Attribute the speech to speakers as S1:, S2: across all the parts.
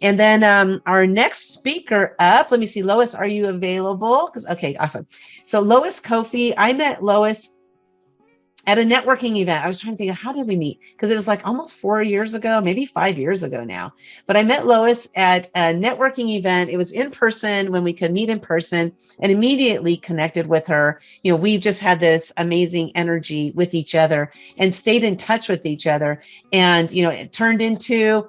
S1: And then our next speaker up, let me see, Lois, are you available? Okay, awesome. So Lois Koffi, I met Lois at a networking event. I was trying to think of how did we meet? Because it was like almost 4 years ago, maybe 5 years ago now. But I met Lois at a networking event. It was in person when we could meet in person and immediately connected with her. We've just had this amazing energy with each other and stayed in touch with each other. And, it turned into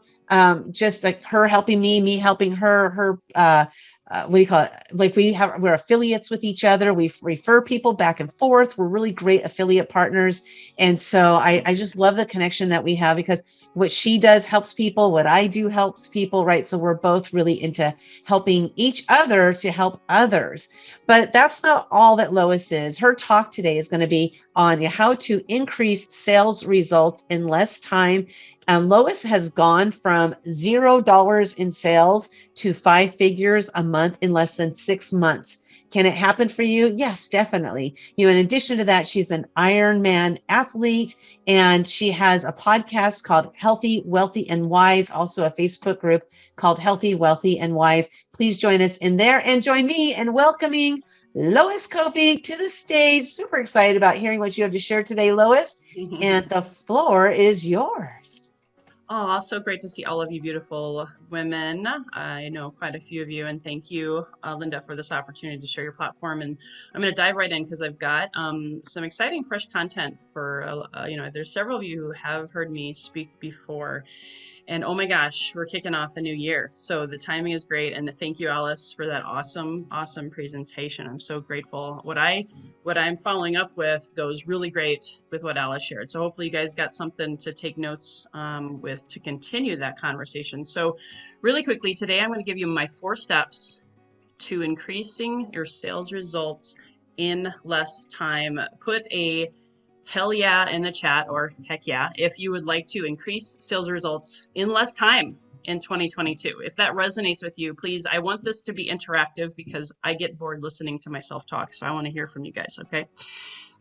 S1: just like her helping me helping her, what do you call it? Like we're affiliates with each other. We refer people back and forth. We're really great affiliate partners. And so I just love the connection that we have because what she does helps people. What I do helps people, right? So we're both really into helping each other to help others. But that's not all that Lois is. Her talk today is going to be on how to increase sales results in less time. Lois has gone from $0 in sales to 5 figures a month in less than 6 months. Can it happen for you? Yes, definitely. In addition to that, she's an Ironman athlete and she has a podcast called Healthy, Wealthy, and Wise, also a Facebook group called Healthy, Wealthy, and Wise. Please join us in there and join me in welcoming Lois Koffi to the stage. Super excited about hearing what you have to share today, Lois. And the floor is yours.
S2: Oh, so great to see all of you beautiful women. I know quite a few of you, and thank you, Linda, for this opportunity to share your platform. And I'm going to dive right in because I've got some exciting, fresh content for, there's several of you who have heard me speak before. And oh my gosh, we're kicking off a new year. So the timing is great. And thank you, Alice, for that awesome presentation. I'm so grateful. What I'm following up with goes really great with what Alice shared. So hopefully you guys got something to take notes with to continue that conversation. So really quickly, today I'm going to give you my 4 steps to increasing your sales results in less time. Put a hell yeah in the chat, or heck yeah, if you would like to increase sales results in less time in 2022. If that resonates with you, please, I want this to be interactive because I get bored listening to myself talk. So I want to hear from you guys, okay?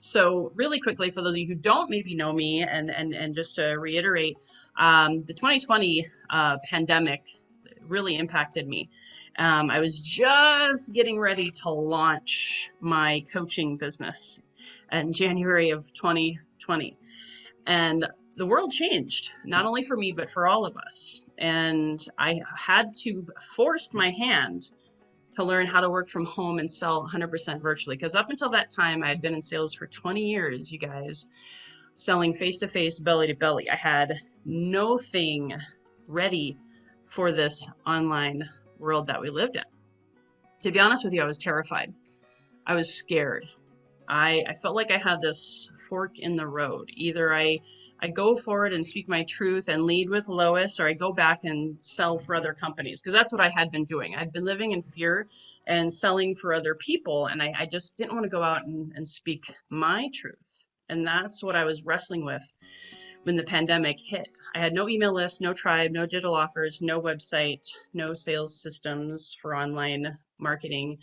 S2: So really quickly, for those of you who don't maybe know me, and just to reiterate, the 2020 pandemic really impacted me. I was just getting ready to launch my coaching business in January of 2020. And the world changed, not only for me, but for all of us. And I had to force my hand to learn how to work from home and sell 100% virtually. Because up until that time, I had been in sales for 20 years, you guys, selling face to face, belly to belly. I had no thing ready for this online world that we lived in. To be honest with you, I was terrified. I was scared. I felt like I had this fork in the road. Either I go forward and speak my truth and lead with Lois, or I go back and sell for other companies, because that's what I had been doing. I'd been living in fear and selling for other people, and I just didn't want to go out and speak my truth. And that's what I was wrestling with when the pandemic hit. I had no email list, no tribe, no digital offers, no website, no sales systems for online marketing.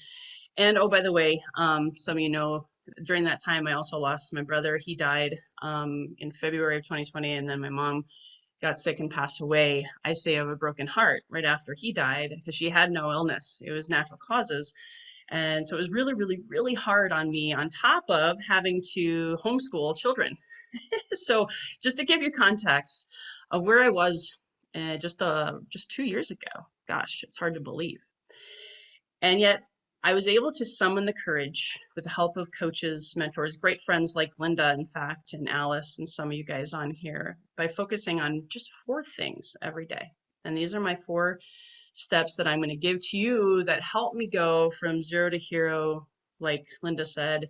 S2: And oh, by the way, some of you know, during that time, I also lost my brother. He died in February of 2020, and then my mom got sick and passed away. I say of a broken heart right after he died because she had no illness. It was natural causes. And so it was really hard on me, on top of having to homeschool children. So just to give you context of where I was just 2 years ago. Gosh, it's hard to believe. And yet I was able to summon the courage with the help of coaches, mentors, great friends like Linda, in fact, and Alice, and some of you guys on here, by focusing on just 4 things every day. And these are my 4 steps that I'm going to give to you that help me go from 0 to hero, like Linda said,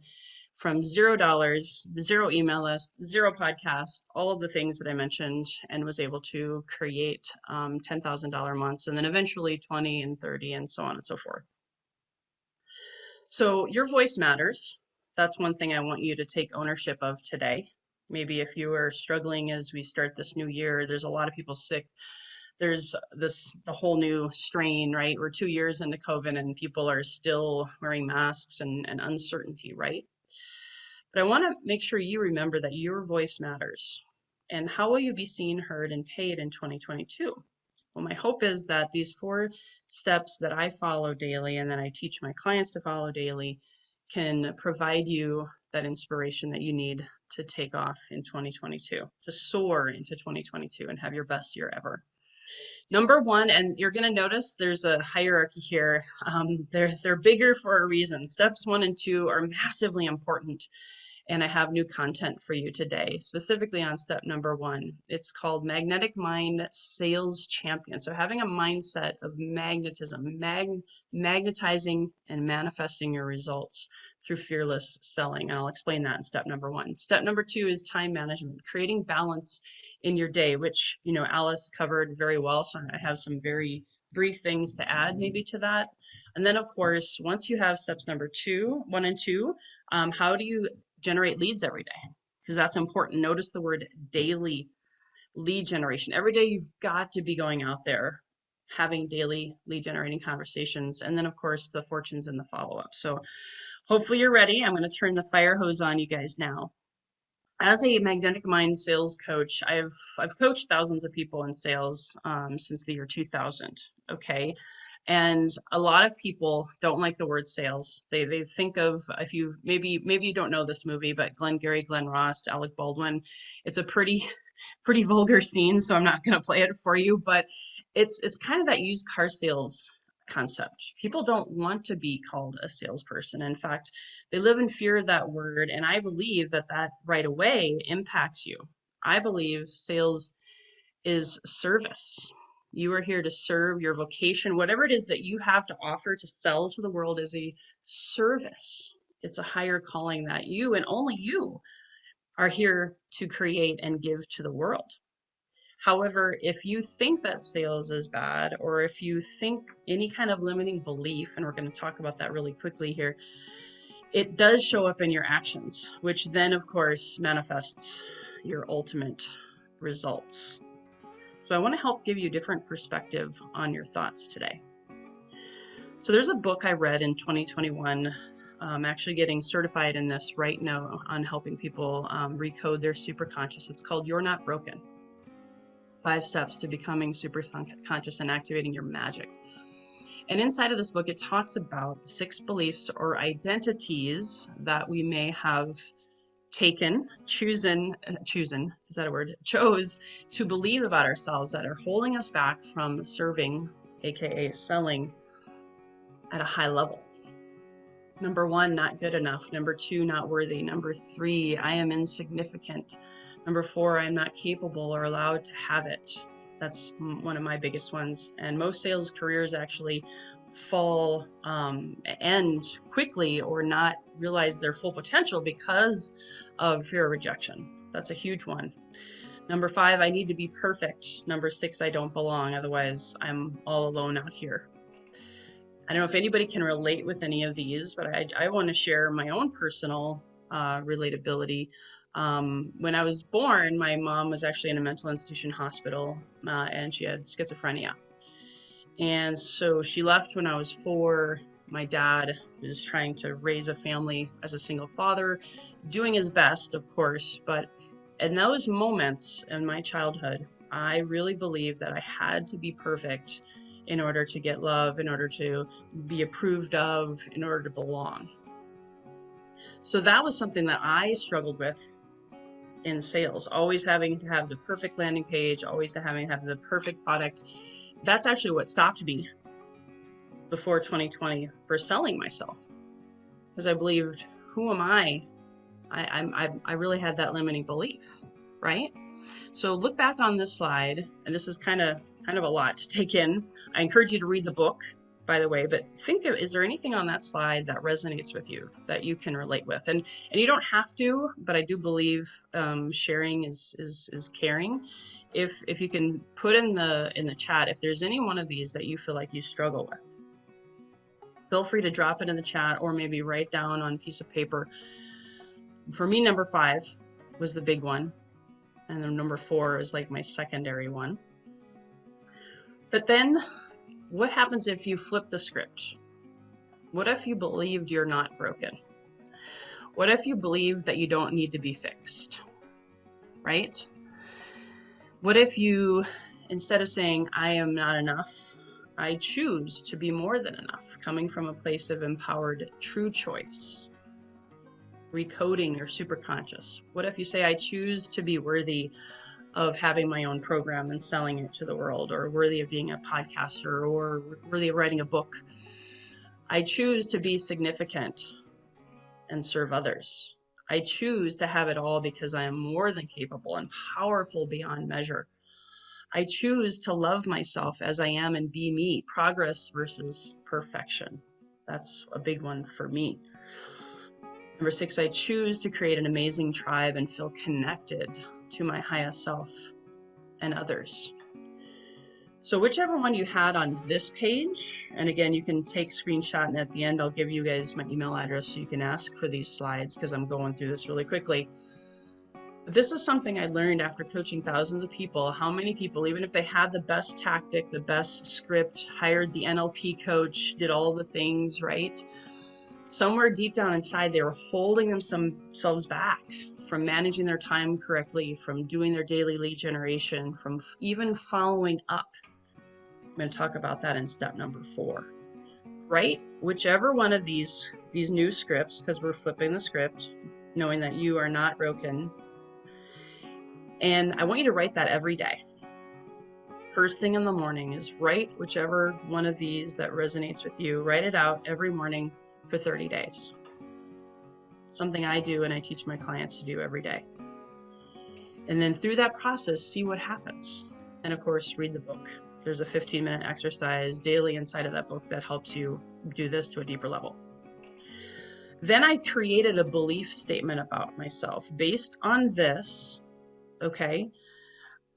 S2: from $0, 0 email list, 0 podcast, all of the things that I mentioned, and was able to create $10,000 months, and then eventually 20 and 30 and so on and so forth. So your voice matters. That's one thing I want you to take ownership of today. Maybe if you are struggling as we start this new year, there's a lot of people sick. There's the whole new strain, right? We're 2 years into COVID and people are still wearing masks and uncertainty, right? But I want to make sure you remember that your voice matters. And how will you be seen, heard, and paid in 2022? Well, my hope is that these 4 steps that I follow daily and that I teach my clients to follow daily can provide you that inspiration that you need to take off in 2022, to soar into 2022 and have your best year ever. Number one, and you're going to notice there's a hierarchy here. They're bigger for a reason. Steps 1 and 2 are massively important, and I have new content for you today, specifically on step number 1. It's called Magnetic Mind Sales Champion. So having a mindset of magnetism, magnetizing and manifesting your results through fearless selling. And I'll explain that in step number 1. Step number 2 is time management, creating balance in your day, which, Alice covered very well. So I have some very brief things to add maybe to that. And then of course, once you have steps number 1 and 2, how do you generate leads every day? Because that's important. Notice the word daily lead generation. Every day you've got to be going out there having daily lead generating conversations. And then of course the fortunes and the follow-up. So hopefully you're ready. I'm going to turn the fire hose on you guys now. As a magnetic mind sales coach, I've coached thousands of people in sales since the year 2000. Okay. And a lot of people don't like the word sales. They think of, if you maybe you don't know this movie, but Glengarry Glen Ross, Alec Baldwin. It's a pretty vulgar scene, so I'm not going to play it for you. But it's kind of that used car sales concept. People don't want to be called a salesperson. In fact, they live in fear of that word, and I believe that right away impacts you. I believe sales is service. You are here to serve. Your vocation, whatever it is that you have to offer to sell to the world, is a service. It's a higher calling that you and only you are here to create and give to the world. However, if you think that sales is bad, or if you think any kind of limiting belief, and we're going to talk about that really quickly here, it does show up in your actions, which then of course manifests your ultimate results. So I want to help give you a different perspective on your thoughts today. So there's a book I read in 2021. I'm actually getting certified in this right now on helping people recode their superconscious. It's called You're Not Broken. 5 Steps to Becoming Super Conscious and Activating Your Magic. And inside of this book, it talks about 6 beliefs or identities that we may have chose to believe about ourselves that are holding us back from serving, aka selling, at a high level. Number 1, not good enough. Number 2, not worthy. Number 3, I am insignificant. Number 4, I am not capable or allowed to have it. That's one of my biggest ones. And most sales careers actually end quickly or not realize their full potential because of fear of rejection. That's a huge one. Number 5, I need to be perfect. Number 6, I don't belong. Otherwise, I'm all alone out here. I don't know if anybody can relate with any of these, but I want to share my own personal relatability. When I was born, my mom was actually in a mental institution hospital, and she had schizophrenia. And so she left when I was 4. My dad was trying to raise a family as a single father, doing his best, of course. But in those moments in my childhood, I really believed that I had to be perfect in order to get love, in order to be approved of, in order to belong. So that was something that I struggled with in sales, always having to have the perfect landing page, always having to have the perfect product. That's actually what stopped me before 2020 for selling myself, because I believed, who am I? I really had that limiting belief, right? So look back on this slide, and this is kind of a lot to take in. I encourage you to read the book, by the way, but think of, is there anything on that slide that resonates with you that you can relate with? And you don't have to, but I do believe sharing is caring. If you can put in the chat, if there's any one of these that you feel like you struggle with, feel free to drop it in the chat or maybe write down on a piece of paper. For me, number 5 was the big one. And then number 4 is like my secondary one. But then what happens if you flip the script? What if you believed you're not broken? What if you believe that you don't need to be fixed, right? What if you instead of saying, I am not enough, I choose to be more than enough, coming from a place of empowered true choice, recoding your superconscious. What if you say, I choose to be worthy of having my own program and selling it to the world, or worthy of being a podcaster, or worthy of writing a book? I choose to be significant and serve others. I choose to have it all because I am more than capable and powerful beyond measure. I choose to love myself as I am and be me, progress versus perfection. That's a big one for me. Number 6, I choose to create an amazing tribe and feel connected to my highest self and others. So whichever one you had on this page, and again, you can take screenshot, and at the end, I'll give you guys my email address so you can ask for these slides because I'm going through this really quickly. This is something I learned after coaching thousands of people. How many people, even if they had the best tactic, the best script, hired the NLP coach, did all the things, right? Somewhere deep down inside, they were holding themselves back from managing their time correctly, from doing their daily lead generation, from even following up. I'm going to talk about that in step number 4. Write whichever one of these new scripts, because we're flipping the script, knowing that you are not broken. And I want you to write that every day. First thing in the morning is write whichever one of these that resonates with you. Write it out every morning for 30 days. Something I do and I teach my clients to do every day. And then through that process, see what happens. And of course, read the book. There's a 15-minute exercise daily inside of that book that helps you do this to a deeper level. Then I created a belief statement about myself based on this. Okay,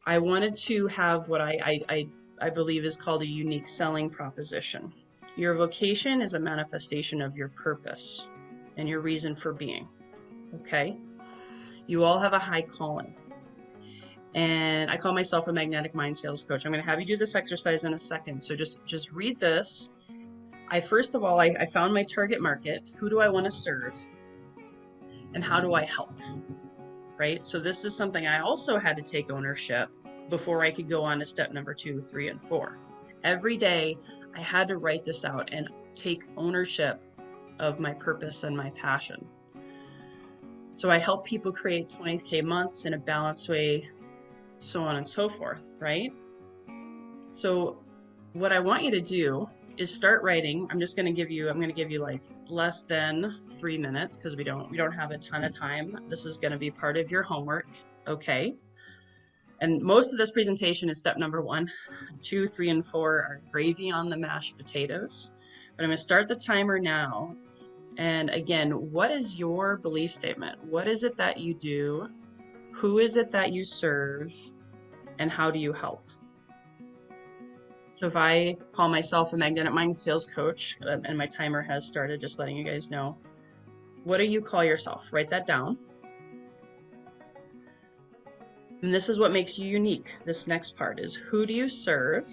S2: I wanted to have what I believe is called a unique selling proposition. Your vocation is a manifestation of your purpose and your reason for being. Okay, you all have a high calling. And I call myself a magnetic mind sales coach. I'm going to have you do this exercise in a second. So just read this. First of all, I found my target market. Who do I want to serve? And how do I help? Right? So this is something I also had to take ownership before I could go on to step number 2, 3, and 4. Every day, I had to write this out and take ownership of my purpose and my passion. So I help people create 20K months in a balanced way, so on and so forth, right? So what I want you to do is start writing. I'm going to give you like less than 3 minutes because we don't have a ton of time. This is going to be part of your homework, okay? And most of this presentation is step number 1. 2, 3, and 4 are gravy on the mashed potatoes. But I'm going to start the timer now. And again, what is your belief statement? What is it that you do? Who is it that you serve? And how do you help? So if I call myself a magnetic mind sales coach, and my timer has started, just letting you guys know, what do you call yourself? Write that down. And this is what makes you unique. This next part is, who do you serve?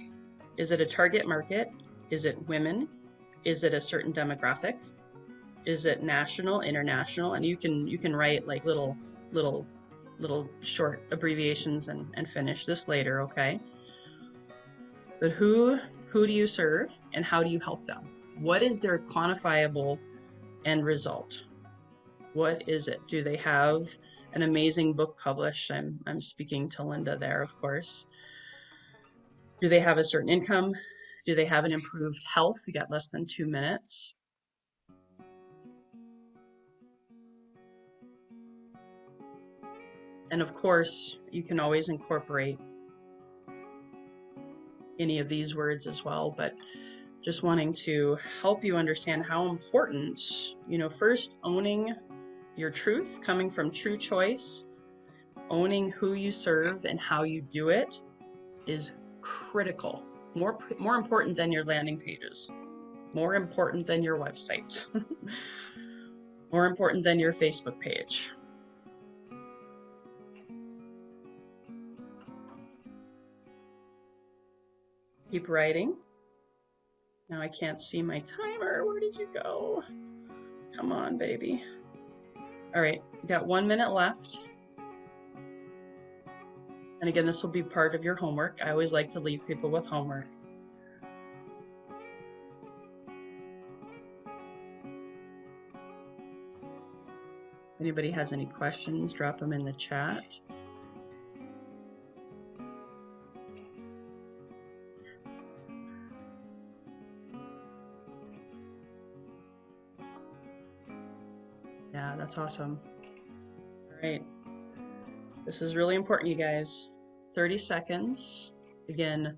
S2: Is it a target market? Is it women? Is it a certain demographic? Is it national, international? And you can write like little short abbreviations and finish this later, okay? But who do you serve and how do you help them? What is their quantifiable end result? What is it? Do they have an amazing book published? I'm speaking to Linda there, of course. Do they have a certain income? Do they have an improved health? You got less than 2 minutes. And of course, you can always incorporate any of these words as well, but just wanting to help you understand how important, first owning your truth, coming from true choice, owning who you serve and how you do it is critical. More important than your landing pages, more important than your website, more important than your Facebook page. Keep writing. Now I can't see my timer. Where did you go? Come on, baby. All right, got 1 minute left. And again, this will be part of your homework. I always like to leave people with homework. If anybody has any questions, drop them in the chat. Yeah, that's awesome. All right. This is really important, you guys. 30 seconds. Again,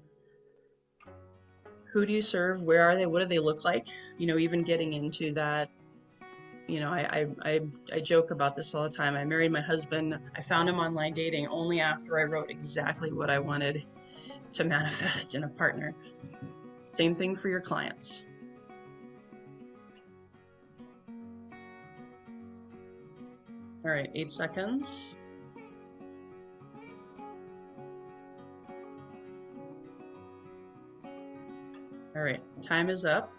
S2: who do you serve? Where are they? What do they look like? You know, even getting into that, you know, I joke about this all the time. I married my husband. I found him online dating only after I wrote exactly what I wanted to manifest in a partner. Same thing for your clients. All right, 8 seconds. All right, time is up.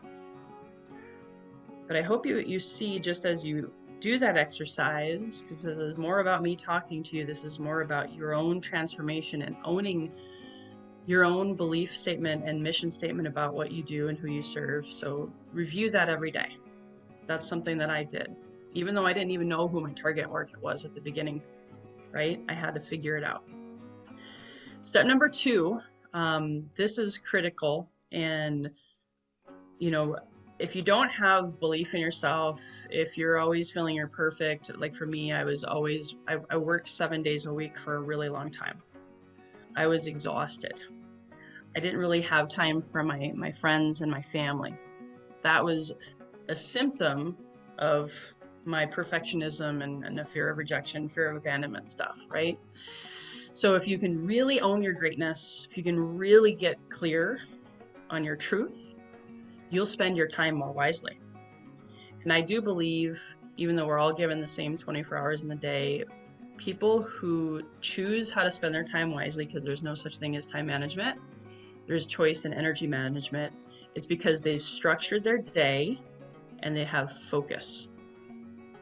S2: But I hope you see, just as you do that exercise, because this is more about me talking to you, this is more about your own transformation and owning your own belief statement and mission statement about what you do and who you serve. So review that every day. That's something that I did. Even though I didn't even know who my target market was at the beginning, right? I had to figure it out. Step number 2, this is critical. And, you know, if you don't have belief in yourself, if you're always feeling you're perfect, like for me, I worked 7 days a week for a really long time. I was exhausted. I didn't really have time for my friends and my family. That was a symptom of my perfectionism and a fear of rejection, fear of abandonment stuff, right? So if you can really own your greatness, if you can really get clear on your truth, you'll spend your time more wisely. And I do believe, even though we're all given the same 24 hours in the day, people who choose how to spend their time wisely, because there's no such thing as time management, there's choice and energy management, it's because they've structured their day and they have focus.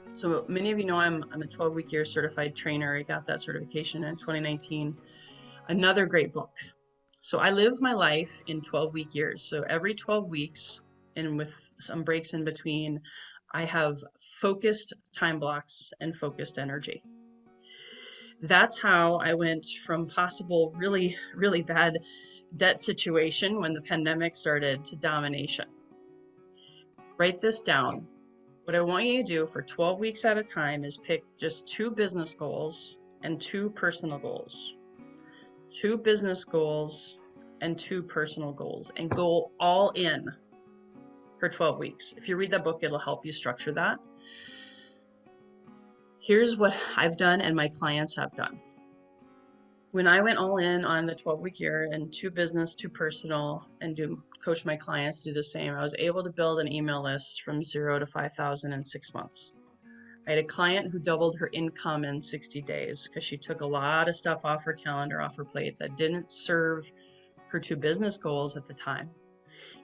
S2: So many of you know I'm a 12-week year certified trainer. I got that certification in 2019. Another great book. So I live my life in 12-week years. So every 12 weeks, and with some breaks in between, I have focused time blocks and focused energy. That's how I went from possible really, really bad debt situation when the pandemic started to domination. Write this down. What I want you to do for 12 weeks at a time is pick just 2 business goals and 2 personal goals. 2 business goals and 2 personal goals, and go all in for 12 weeks. If you read that book, it'll help you structure that. Here's what I've done and my clients have done. When I went all in on the 12-week year and 2 business, 2 personal, and coach my clients to do the same, I was able to build an email list from 0 to 5,000 in 6 months. I had a client who doubled her income in 60 days because she took a lot of stuff off her calendar, off her plate that didn't serve her 2 business goals at the time.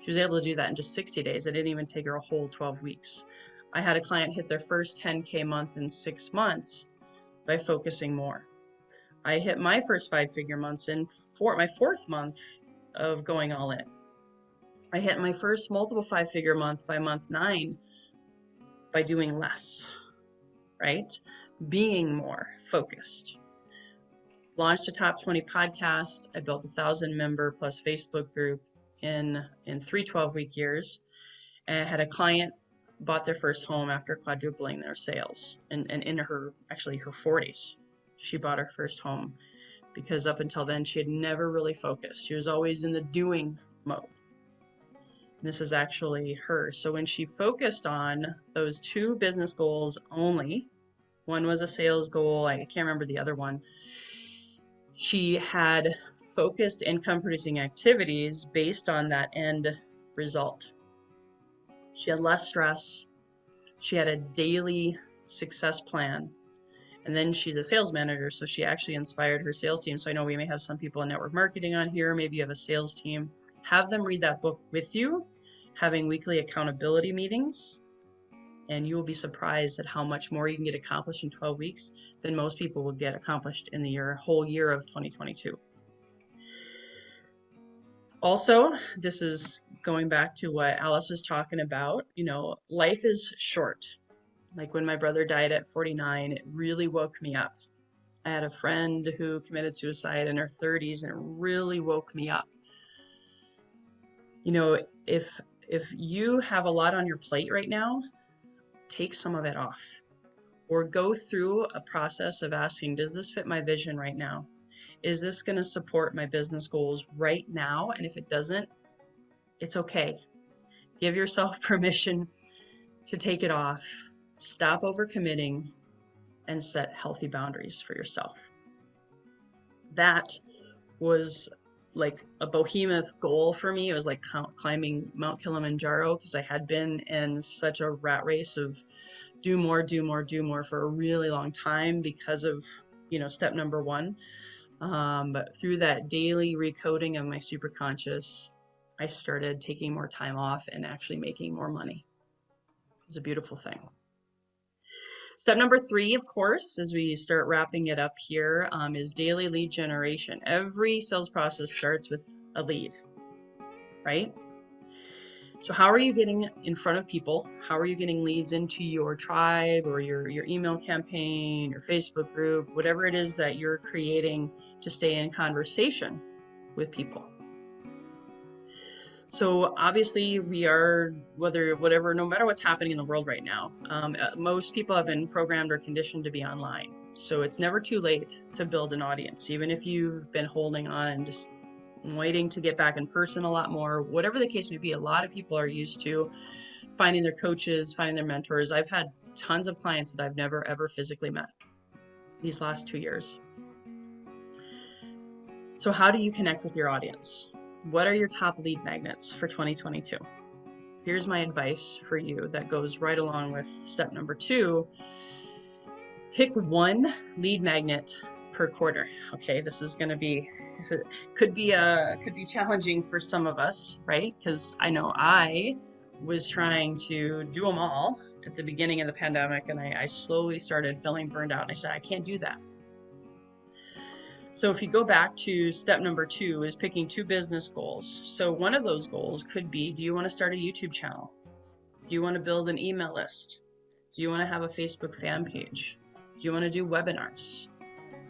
S2: She was able to do that in just 60 days. It didn't even take her a whole 12 weeks. I had a client hit their first 10K month in 6 months by focusing more. I hit my first 5-figure months in my 4th month of going all in. I hit my first multiple 5-figure month by month 9 by doing less, right? Being more focused. Launched a top 20 podcast. I built a 1,000 member plus Facebook group in 3 12-week years. And I had a client bought their first home after quadrupling their sales. And in her 40s, she bought her first home, because up until then, she had never really focused. She was always in the doing mode. And this is actually her. So when she focused on those 2 business goals only, one was a sales goal, I can't remember the other one, she had focused income producing activities based on that end result. She had less stress. She had a daily success plan. And then she's a sales manager, so she actually inspired her sales team. So I know we may have some people in network marketing on here. Maybe you have a sales team. Have them read that book with you, having weekly accountability meetings, And you will be surprised at how much more you can get accomplished in 12 weeks than most people will get accomplished in the whole year of 2022. Also, this is going back to what Alice was talking about. Life is short. Like when my brother died at 49, it really woke me up. I had a friend who committed suicide in her 30s, and it really woke me up. If you have a lot on your plate right now, take some of it off, or go through a process of asking, does this fit my vision right now? Is this going to support my business goals right now? And if it doesn't, it's okay. Give yourself permission to take it off, stop overcommitting, and set healthy boundaries for yourself. That was like a behemoth goal for me. It was like climbing Mount Kilimanjaro, because I had been in such a rat race of do more, do more, do more for a really long time because of, step number one. But through that daily recoding of my superconscious, I started taking more time off and actually making more money. It was a beautiful thing. Step number 3, of course, as we start wrapping it up here, is daily lead generation. Every sales process starts with a lead, right? So how are you getting in front of people? How are you getting leads into your tribe or your email campaign, your Facebook group, whatever it is that you're creating to stay in conversation with people? So obviously we are, no matter what's happening in the world right now, most people have been programmed or conditioned to be online. So it's never too late to build an audience, even if you've been holding on and just waiting to get back in person a lot more. Whatever the case may be, a lot of people are used to finding their coaches, finding their mentors. I've had tons of clients that I've never ever physically met these last 2 years. So how do you connect with your audience? What are your top lead magnets for 2022? Here's my advice for you that goes right along with step number 2. Pick one lead magnet per quarter. Okay, this could be challenging for some of us, right? Because I know I was trying to do them all at the beginning of the pandemic, and I slowly started feeling burned out. And I said, I can't do that. So if you go back to step number 2, is picking 2 business goals. So one of those goals could be, do you want to start a YouTube channel? Do you want to build an email list? Do you want to have a Facebook fan page? Do you want to do webinars?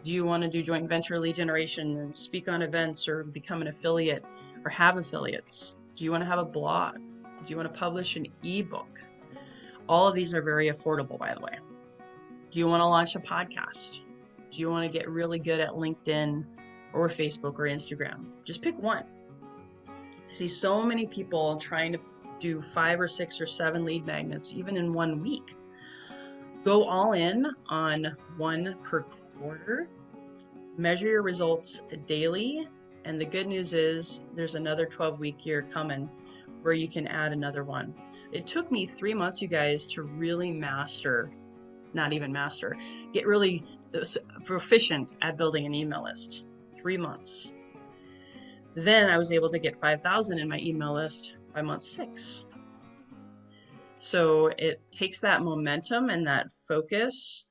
S2: Do you want to do joint venture lead generation and speak on events or become an affiliate or have affiliates? Do you want to have a blog? Do you want to publish an ebook? All of these are very affordable, by the way. Do you want to launch a podcast? Do you want to get really good at LinkedIn or Facebook or Instagram? Just pick one. I see so many people trying to do 5 or 6 or 7 lead magnets, even in 1 week. Go all in on 1 per quarter. Measure your results daily. And the good news is there's another 12-week year coming where you can add another one. It took me 3 months, you guys, to really get really proficient at building an email list. 3 months. Then I was able to get 5,000 in my email list by month 6. So it takes that momentum and that focus.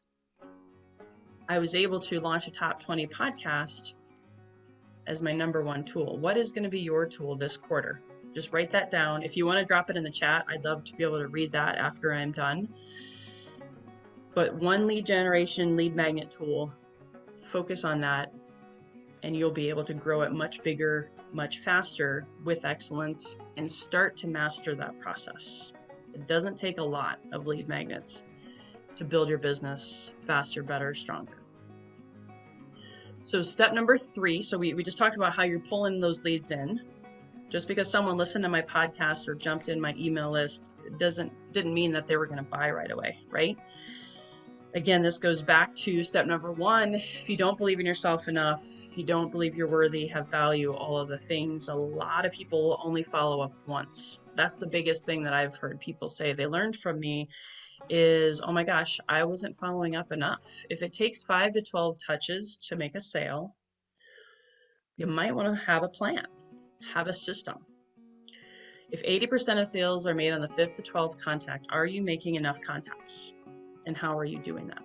S2: I was able to launch a top 20 podcast as my number 1 tool. What is going to be your tool this quarter? Just write that down. If you want to drop it in the chat, I'd love to be able to read that after I'm done. But 1 lead generation, lead magnet tool, focus on that, and you'll be able to grow it much bigger, much faster with excellence and start to master that process. It doesn't take a lot of lead magnets to build your business faster, better, stronger. So step number 3, so we just talked about how you're pulling those leads in. Just because someone listened to my podcast or jumped in my email list didn't mean that they were going to buy right away, right? Again, this goes back to step number 1. If you don't believe in yourself enough, if you don't believe you're worthy, have value, all of the things, a lot of people only follow up once. That's the biggest thing that I've heard people say they learned from me is, oh my gosh, I wasn't following up enough. If it takes 5 to 12 touches to make a sale, you might want to have a plan, have a system. If 80% of sales are made on the 5th to 12th contact, are you making enough contacts? And how are you doing that?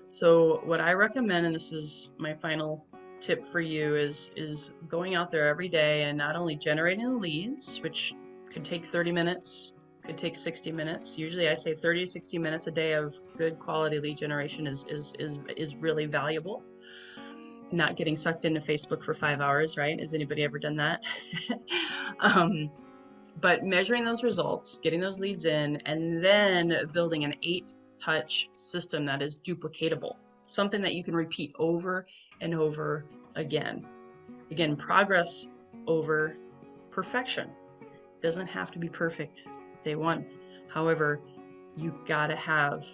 S2: So what I recommend, and this is my final tip for you, is going out there every day and not only generating the leads, which could take 30 minutes, could take 60 minutes. Usually I say 30 to 60 minutes a day of good quality lead generation is really valuable. Not getting sucked into Facebook for 5 hours, right? Has anybody ever done that? But measuring those results, getting those leads in, and then building an 8-touch system that is duplicatable, something that you can repeat over and over again. Again, progress over perfection. Doesn't have to be perfect day one. However, you gotta have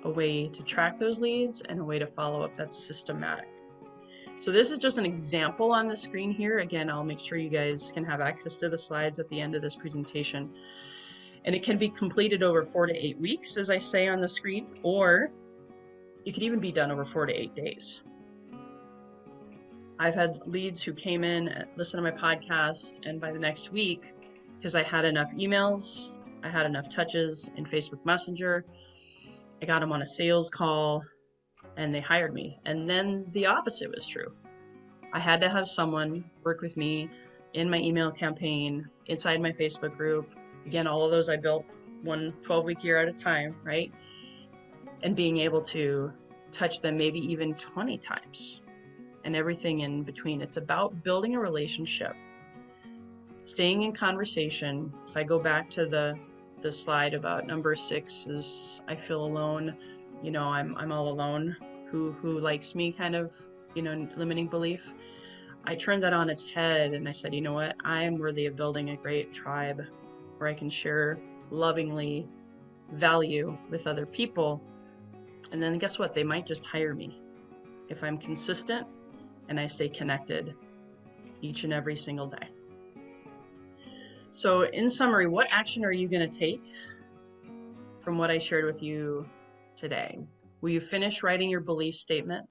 S2: a way to track those leads and a way to follow up that's systematic. So this is just an example on the screen here. Again, I'll make sure you guys can have access to the slides at the end of this presentation. And it can be completed over 4 to 8 weeks, as I say on the screen, or it could even be done over 4 to 8 days. I've had leads who came in, listened to my podcast, and by the next week, because I had enough emails, I had enough touches in Facebook Messenger, I got them on a sales call, and they hired me. And then the opposite was true. I had to have someone work with me in my email campaign, inside my Facebook group. Again, all of those I built one 12-week year at a time, right? And being able to touch them maybe even 20 times and everything in between. It's about building a relationship, staying in conversation. If I go back to the slide about number 6 is I feel alone. You know, I'm all alone. Who likes me kind of, you know, limiting belief. I turned that on its head and I said, you know what? I am worthy of building a great tribe where I can share lovingly value with other people. And then guess what? They might just hire me if I'm consistent and I stay connected each and every single day. So in summary, what action are you going to take from what I shared with you today? Will you finish writing your belief statement?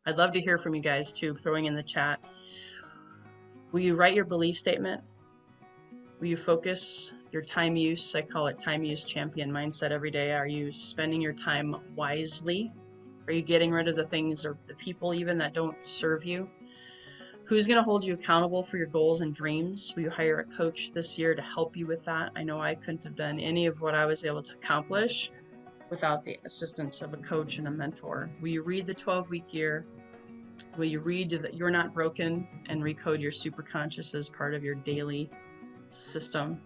S2: I'd love to hear from you guys too, throwing in the chat. Will you write your belief statement? Will you focus your time use? I call it time use champion mindset every day. Are you spending your time wisely? Are you getting rid of the things or the people even that don't serve you? Who's going to hold you accountable for your goals and dreams? Will you hire a coach this year to help you with that? I know I couldn't have done any of what I was able to accomplish without the assistance of a coach and a mentor. Will you read the 12-week year? Will you read that You're Not Broken and recode your superconscious as part of your daily system?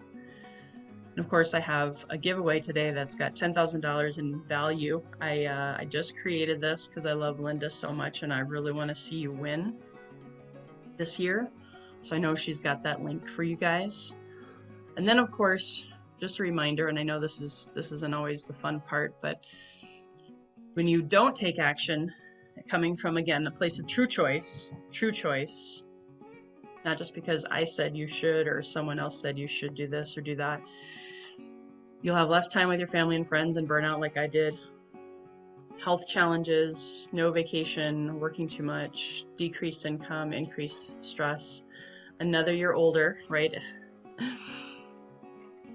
S2: And of course, I have a giveaway today that's got $10,000 in value. I just created this because I love Linda so much and I really want to see you win this year. So I know she's got that link for you guys. And then of course, just a reminder, and I know this isn't always the fun part, but when you don't take action, coming from, again, a place of true choice, not just because I said you should or someone else said you should do this or do that, you'll have less time with your family and friends and burn out like I did. Health challenges, no vacation, working too much, decreased income, increased stress, another year older, right?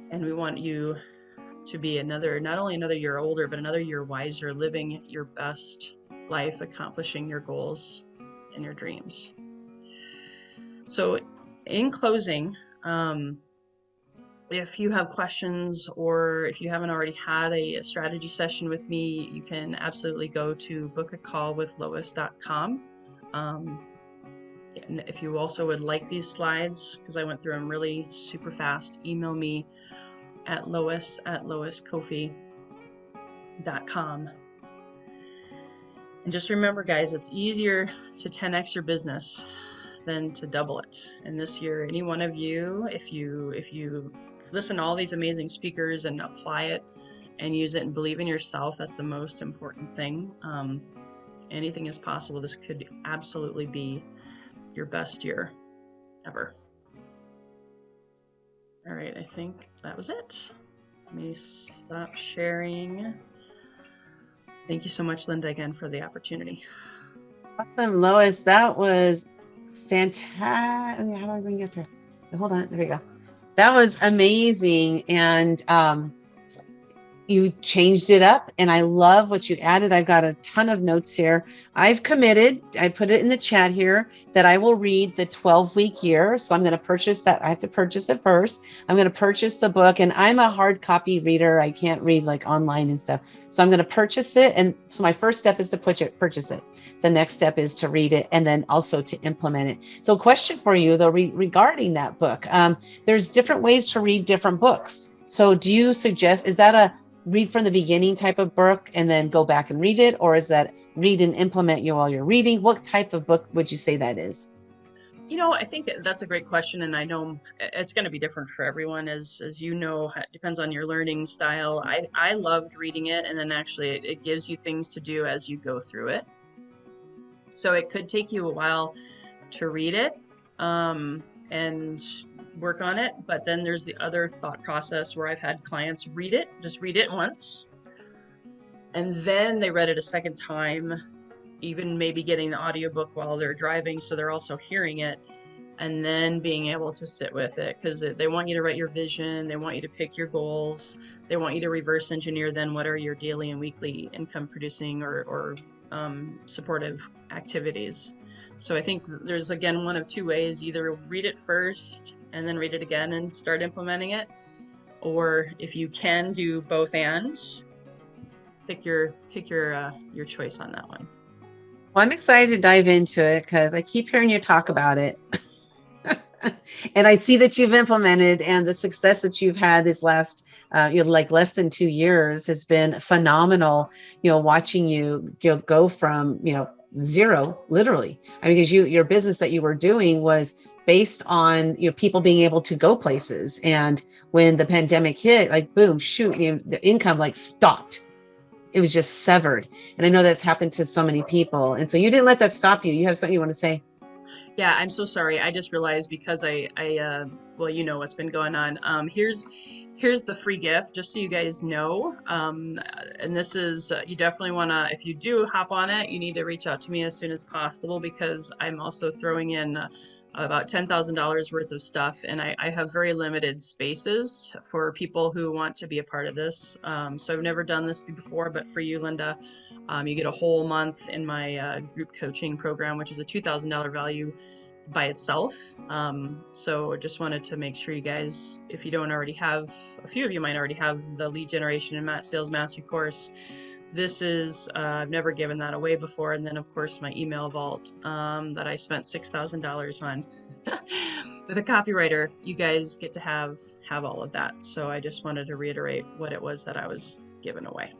S2: And we want you to be not only another year older, but another year wiser, living your best life, accomplishing your goals and your dreams. So in closing, if you have questions or if you haven't already had a strategy session with me, you can absolutely go to bookacallwithlois.com. And if you also would like these slides, because I went through them really super fast, email me at lois@loiskoffi.com. And just remember, guys, it's easier to 10x your business than to double it. And this year, any one of you, if you listen to all these amazing speakers and apply it and use it and believe in yourself, that's the most important thing. Anything is possible. This could absolutely be your best year ever. All right, I think that was it. Let me stop sharing. Thank you so much, Linda, again, for the opportunity.
S1: Awesome, Lois. That was fantastic. How do I bring you up here? Hold on. There we go. That was amazing. And you changed it up, and I love what you added. I've got a ton of notes here. I've committed, I put it in the chat here, that I will read the 12-week year. So I'm going to purchase that. I have to purchase it first. I'm going to purchase the book, and I'm a hard copy reader. I can't read like online and stuff. So I'm going to purchase it. And so my first step is to purchase it. The next step is to read it, and then also to implement it. So question for you though, regarding that book, there's different ways to read different books. So do you suggest, is that a read from the beginning type of book and then go back and read it? Or is that read and implement you while you're reading? What type of book would you say that is?
S2: I think that's a great question, and I know it's going to be different for everyone, as you know, it depends on your learning style. I loved reading it, and then actually it gives you things to do as you go through it. So it could take you a while to read it, and work on it, but then there's the other thought process where I've had clients just read it once, and then they read it a second time, even maybe getting the audiobook while they're driving, so they're also hearing it, and then being able to sit with it, because they want you to write your vision, they want you to pick your goals, they want you to reverse engineer then what are your daily and weekly income producing or supportive activities. So I think there's, again, one of two ways: either read it first and then read it again and start implementing it, or if you can do both, and pick your choice on that one.
S1: Well, I'm excited to dive into it because I keep hearing you talk about it. And I see that you've implemented, and the success that you've had this last, like less than 2 years has been phenomenal. Watching you, go from, zero, literally. I mean, because your business that you were doing was based on, people being able to go places. And when the pandemic hit, like boom, shoot, the income like stopped. It was just severed. And I know that's happened to so many people. And so you didn't let that stop you. You have something you want to say?
S2: Yeah, I'm so sorry. I just realized, because well, you know what's been going on. Here's the free gift, just so you guys know. And this is, you definitely want to, if you do hop on it, you need to reach out to me as soon as possible, because I'm also throwing in about $10,000 worth of stuff, and I have very limited spaces for people who want to be a part of this. So I've never done this before, but for you, Linda, you get a whole month in my group coaching program, which is a $2,000 value by itself. So just wanted to make sure you guys, if you don't already have, a few of you might already have the lead generation and sales mastery course. This is, I've never given that away before. And then of course my email vault, that I spent $6,000 on with a copywriter. You guys get to have all of that. So I just wanted to reiterate what it was that I was giving away.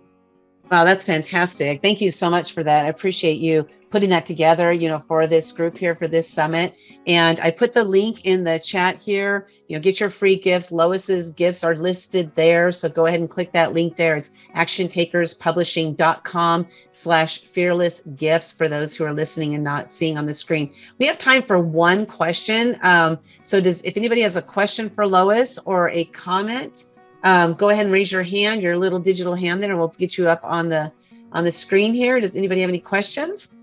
S1: Wow, that's fantastic. Thank you so much for that. I appreciate you putting that together, for this group here, for this summit. And I put the link in the chat here. Get your free gifts. Lois's gifts are listed there. So go ahead and click that link there. It's actiontakerspublishing.com/fearless gifts for those who are listening and not seeing on the screen. We have time for one question. If anybody has a question for Lois or a comment, go ahead and raise your hand, your little digital hand there, and we'll get you up on the screen here. Does anybody have any questions?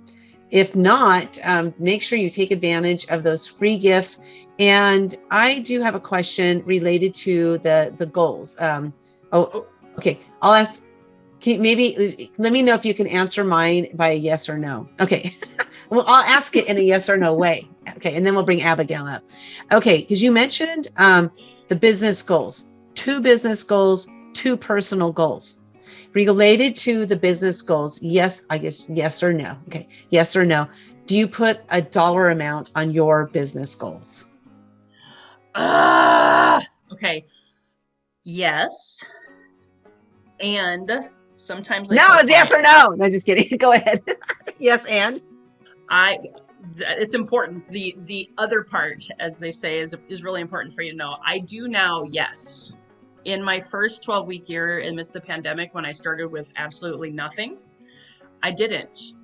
S1: If not, make sure you take advantage of those free gifts. And I do have a question related to the goals. Okay. I'll ask, maybe let me know if you can answer mine by a yes or no. Okay. Well, I'll ask it in a yes or no way. Okay. And then we'll bring Abigail up. Okay. Because you mentioned the business goals. 2 business goals, 2 personal goals. Related to the business goals, yes, I guess yes or no. Okay, yes or no. Do you put a dollar amount on your business goals?
S2: Okay. Yes. And sometimes
S1: No, it's yes or no. No, just kidding. Go ahead. Yes, and
S2: it's important. The other part, as they say, is really important for you to know. I do now, yes. In my first 12-week year amidst the pandemic, when I started with absolutely nothing, I didn't.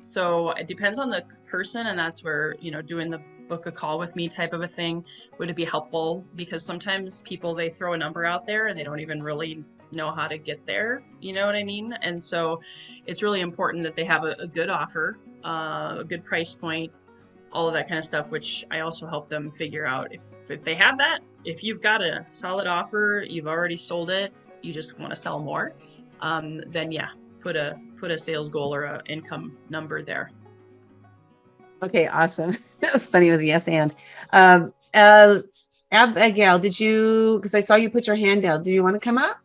S2: So it depends on the person, and that's where, doing the book a call with me type of a thing, would it be helpful? Because sometimes people, they throw a number out there and they don't even really know how to get there. You know what I mean? And so it's really important that they have a good offer, a good price point, all of that kind of stuff, which I also help them figure out if they have that, if you've got a solid offer, you've already sold it, you just want to sell more, then yeah, put a sales goal or a income number there.
S1: Okay, awesome. That was funny with yes and. Abigail, because I saw you put your hand down. Do you want to come up?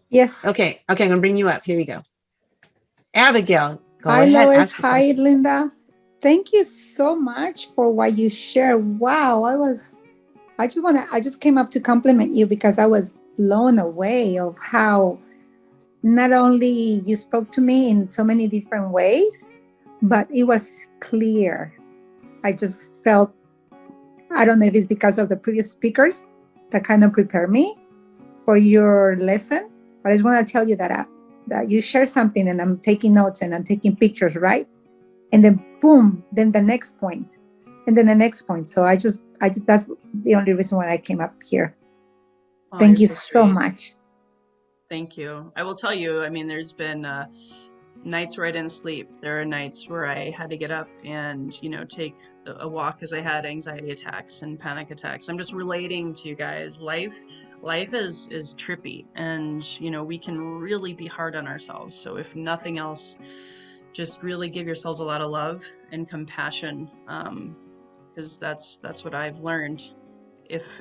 S3: Yes.
S1: Okay, I'm gonna bring you up. Here we go. Abigail, go
S3: Hi,
S1: ahead,
S3: Lois.
S1: ask your
S3: Hi,
S1: question.
S3: Linda. Thank you so much for what you share. Wow, I just came up to compliment you because I was blown away of how not only you spoke to me in so many different ways, but it was clear. I just felt, I don't know if it's because of the previous speakers that kind of prepared me for your lesson, but I just want to tell you that you share something and I'm taking notes and I'm taking pictures, right? And then boom, then the next point, and then the next point. So I just that's the only reason why I came up here.
S2: Oh,
S3: Thank
S2: you're
S3: you
S2: so
S3: so
S2: sweet.
S3: much.
S2: Thank you. I will tell you, I mean, there's been nights where I didn't sleep. There are nights where I had to get up and, take a walk because I had anxiety attacks and panic attacks. I'm just relating to you guys. Life is trippy, and, we can really be hard on ourselves. So if nothing else, just really give yourselves a lot of love and compassion, because that's what I've learned. If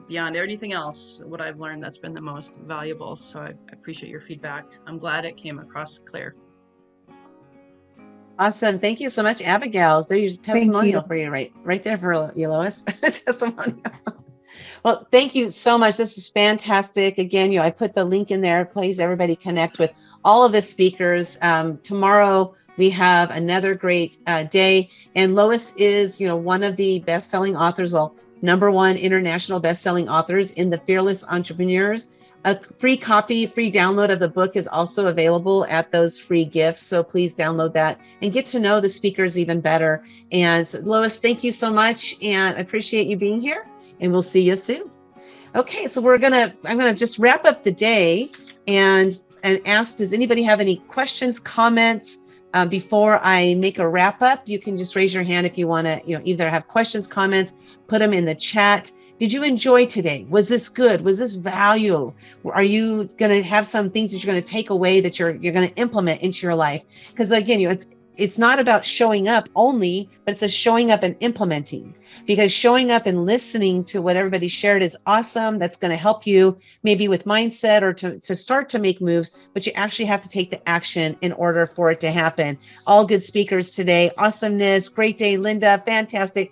S2: beyond anything else, what I've learned, that's been the most valuable. So I appreciate your feedback. I'm glad it came across clear.
S1: Awesome. Thank you so much, Abigail. There's your
S3: Thank you.
S1: testimonial for you, right there for you, Lois. Testimonial. Well, thank you so much. This is fantastic. Again, I put the link in there. Please, everybody connect with all of the speakers. Tomorrow we have another great day. And Lois is, one of the best-selling authors. Well, #1 international best-selling authors in the Fearless Entrepreneurs. A free copy, free download of the book is also available at those free gifts. So please download that and get to know the speakers even better. And so, Lois, thank you so much. And I appreciate you being here. And we'll see you soon. Okay, so I'm gonna just wrap up the day and ask, does anybody have any questions, comments before I make a wrap up? You can just raise your hand if you want to, either have questions, comments, put them in the chat. Did you enjoy today? Was this good? Was this value? Are you going to have some things that you're going to take away that you're going to implement into your life? Because again, it's not about showing up only, but it's a showing up and implementing, because showing up and listening to what everybody shared is awesome. That's going to help you maybe with mindset or to start to make moves, but you actually have to take the action in order for it to happen. All good speakers today. Awesomeness. Great day, Linda. Fantastic.